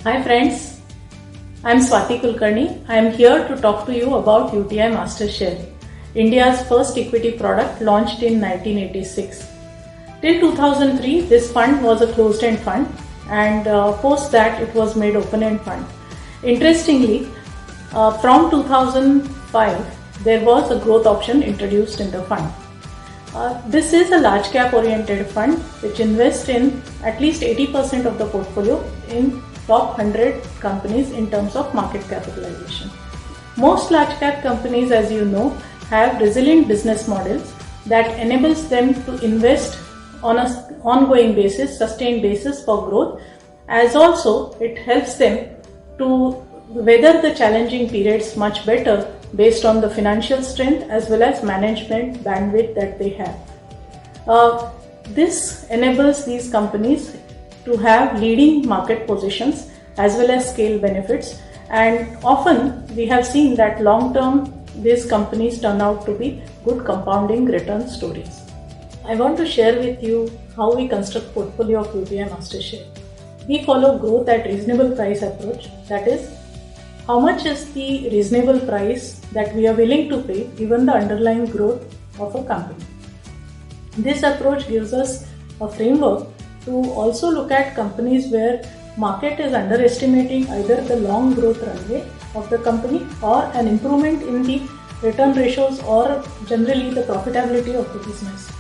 Hi friends, I am Swati Kulkarni. I am here to talk to you about UTI MasterShare, India's first equity product launched in 1986. Till 2003, this fund was a closed-end fund, and post that it was made open-end fund. Interestingly, from 2005, there was a growth option introduced in the fund. This is a large cap oriented fund which invests in at least 80% of the portfolio in top 100 companies in terms of market capitalization. Most large cap companies, as you know, have resilient business models that enables them to invest on an ongoing basis, sustained basis for growth, as also it helps them to weather the challenging periods much better based on the financial strength as well as management bandwidth that they have. This enables these companies to have leading market positions as well as scale benefits, and often we have seen that long term these companies turn out to be good compounding return stories. I want to share with you how we construct portfolio of UTI MasterShare. We follow growth at reasonable price approach, that is, how much is the reasonable price that we are willing to pay given the underlying growth of a company. This approach gives us a framework to also look at companies where market is underestimating either the long growth runway of the company or an improvement in the return ratios or generally the profitability of the business.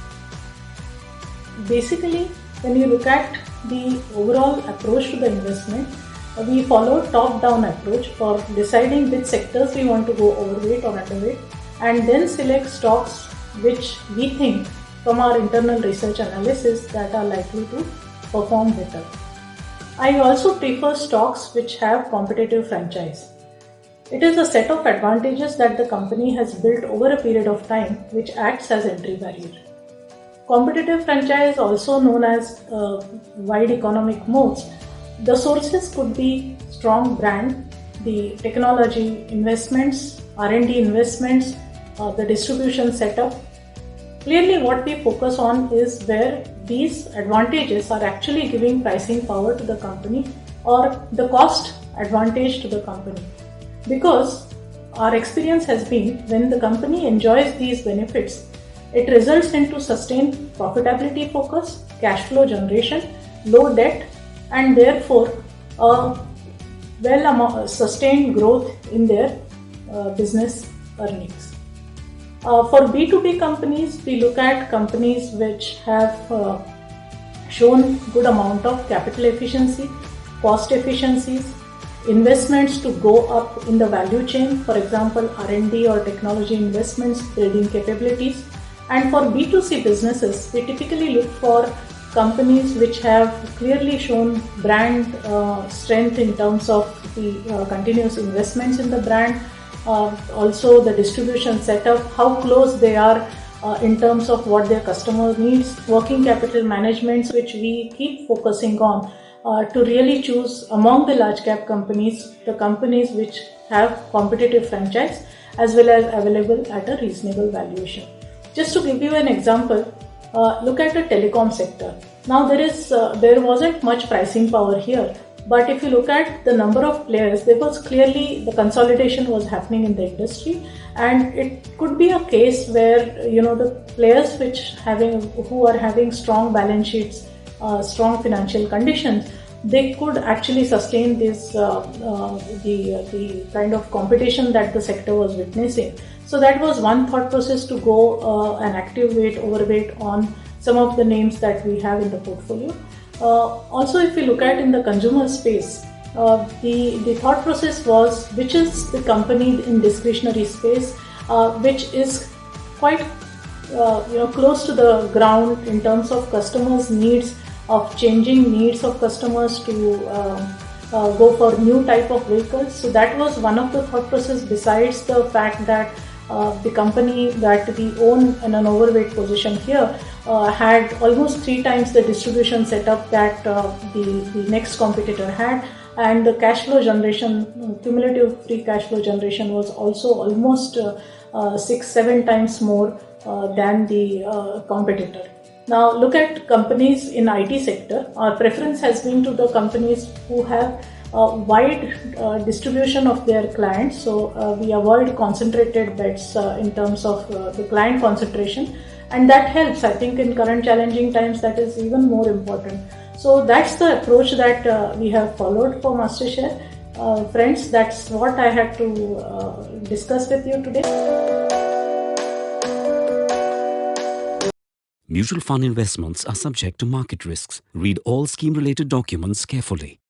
Basically, when you look at the overall approach to the investment, we follow top-down approach for deciding which sectors we want to go overweight or underweight, and then select stocks which we think from our internal research analysis that are likely to perform better. I also prefer stocks which have competitive franchise. It is a set of advantages that the company has built over a period of time which acts as entry barrier. Competitive franchise, also known as wide economic moats. The sources could be strong brand, the technology investments, R&D investments, the distribution setup. Clearly what we focus on is where these advantages are actually giving pricing power to the company or the cost advantage to the company. Because our experience has been when the company enjoys these benefits, it results into sustained profitability focus, cash flow generation, low debt, and therefore sustained growth in their business earnings. For B2B companies, we look at companies which have shown good amount of capital efficiency, cost efficiencies, investments to go up in the value chain, for example R&D or technology investments, building capabilities. And for B2C businesses, we typically look for companies which have clearly shown brand strength in terms of the continuous investments in the brand, also the distribution setup, how close they are in terms of what their customer needs, working capital management, which we keep focusing on to really choose among the large cap companies, the companies which have competitive franchise as well as available at a reasonable valuation. Just to give you an example, look at the telecom sector. Now there wasn't much pricing power here, but if you look at the number of players, there was clearly the consolidation was happening in the industry, and it could be a case where the players who are having strong balance sheets, strong financial conditions, they could actually sustain this the kind of competition that the sector was witnessing. So that was one thought process to go an active weight, overweight on some of the names that we have in the portfolio. Also, if you look at in the consumer space, the thought process was which is the company in discretionary space which is quite close to the ground in terms of customers' needs, of changing needs of customers to go for new type of vehicles. So that was one of the thought process, besides the fact that the company that we own in an overweight position here had almost 3 times the distribution setup that the next competitor had, and the cash flow generation, cumulative free cash flow generation, was also almost 6-7 times more than the competitor. Now look at companies in IT sector. Our preference has been to the companies who have wide distribution of their clients. So we avoid concentrated bets in terms of the client concentration, and that helps. I think in current challenging times that is even more important. So that's the approach that we have followed for Mastershare. Friends, that's what I had to discuss with you today. Mutual fund investments are subject to market risks. Read all scheme-related documents carefully.